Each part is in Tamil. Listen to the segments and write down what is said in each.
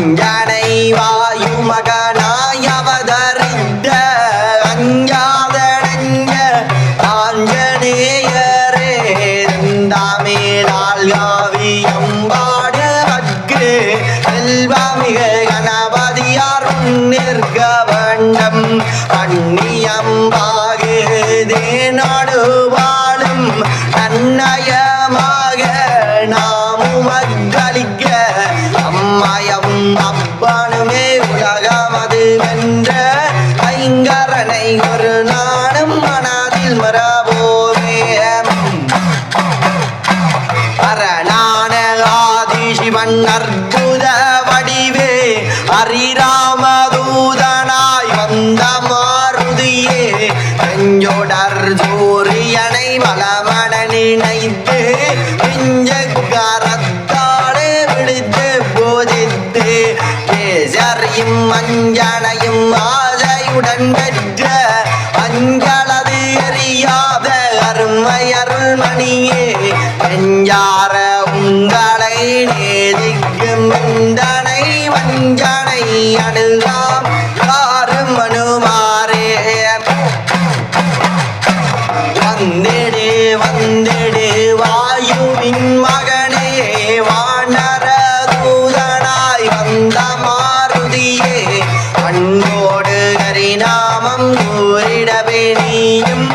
அஞ்சனை வாயுமகனாய் அவதரித்த அஞ்சாதனஞ்ச ஆஞ்சநேயரே தாமேலால் காவியம்பாடுவர்க்கு செல்வமிக கணபதியார் நிற்க வேண்டும் அந்நியம்பாகுதே நாடு வாழும் நன்னயமாக நாமும் அக்களிக்க அம்மாயம் அப்பனுமே உலகமது வென்ற ஐங்கரனை ஒரு நாடும் மனதில் மரபோமே அரணான ஆதிசிவன் அற்புத வடிவே ஹரிராமதூதனாய் வந்த மாருதியே செஞ்சோடர் சூரியனை வளமன நினைத்து பிஞ்சக்காரத்தாலே விடுத்து போதித்து கேசரியும் மஞ்சனையும் ஆசையுடன் பெற்ற அஞ்சலது அறியாத அருமை அருள்மணியே நெஞ்சார உங்களை நேதிக்கும் இந்தனை வஞ்சனை அணுகாம் யாரும் மனுமாறே வந்திடு வந்திடு வாயுவின் மகனே வானர தூதனாய் வந்த மாருதியே அன்போடு ஹரிநாமம் கூறிடவே நீயும்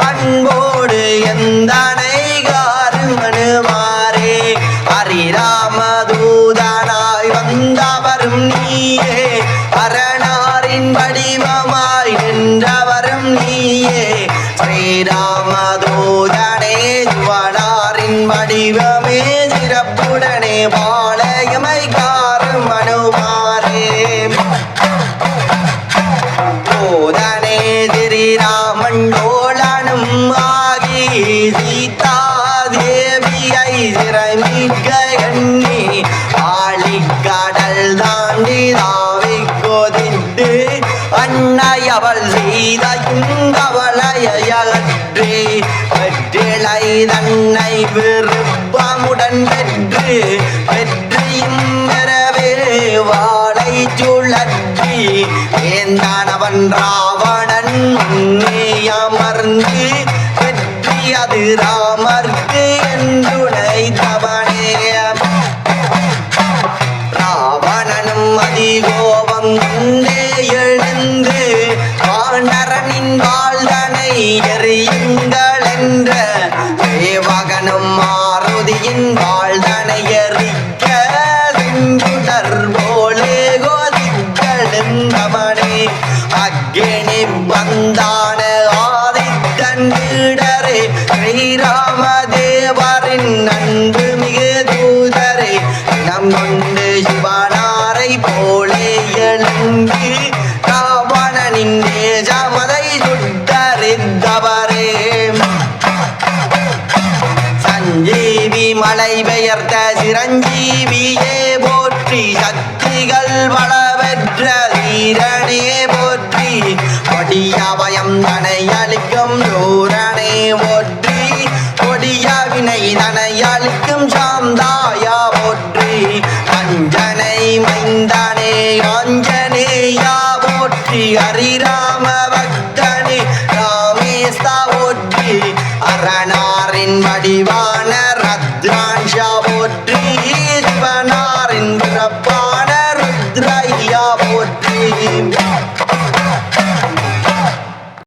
அன்போடு எந்தனை காருமனுமாறே ஹரிராமதூதனாய் வந்தவரும் நீயே அரணாரின் வடிவமாய் நின்றவரும் நீயே ஸ்ரீராமதூதனே ஜுவனாரின் வடிவமே சிறப்புடனே பாளையமை காரும் மனுமாரே தூதனே ஸ்ரீராமண்டோளனும் ஆகி சீதா தேவியை சிறைமீட்க எண்ணி ஆழிக்கடல் தாண்டி தாவி கொதித்து அன்னை அவள் செய்த கவலையகற்றி வெற்றிலை தன்னை விருப்பமுடன் பெற்று வெற்றியும் பெறவே வாளை சுழற்றி ஏந்தானவன் ராவணன் முன்னே அமர்ந்து வெற்றி அது ராமர்க்கு என்றுழைத்தவனே ராவணனும் அதிகோபம் கொண்டே எழுந்து வானரனின் வாழ்தனை எறியுங்கள் என்ற தேவகனும் மாருதியின் வாழ்தனை எறிக்க செஞ்சுடர் போலே கோதித்தெழுந்தவனே அக்கினி வந்தான ஆதித்தன் வீடரே ஸ்ரீராமதேவரின் அன்பு மிகு தூதரே நம் கொண்டு சிவனாரை போலே எழுந்து ராவணனின் தேசமதை சுட்டறிந்தவரே சஞ்சீவி மலை பெயர்த்த சிரஞ்சீவியே போற்றி சக்திகள் வளவெற்ற வீரனே போற்றி கொடியவயம் தனை அளிக்கும் தூரனே போற்றி கொடிய வினை தனை அளிக்கும் சாந்தாயா போற்றி அஞ்சனை மைந்தனே ஆஞ்சநேயா போற்றி ஹரிராம பக்தனே ராமேஸ்தா போற்றி அரணாரின் வடிவான ரத்ரான்ஷா போற்றி சிவனாரின் பிறப்பான ருத்ரையா போற்றி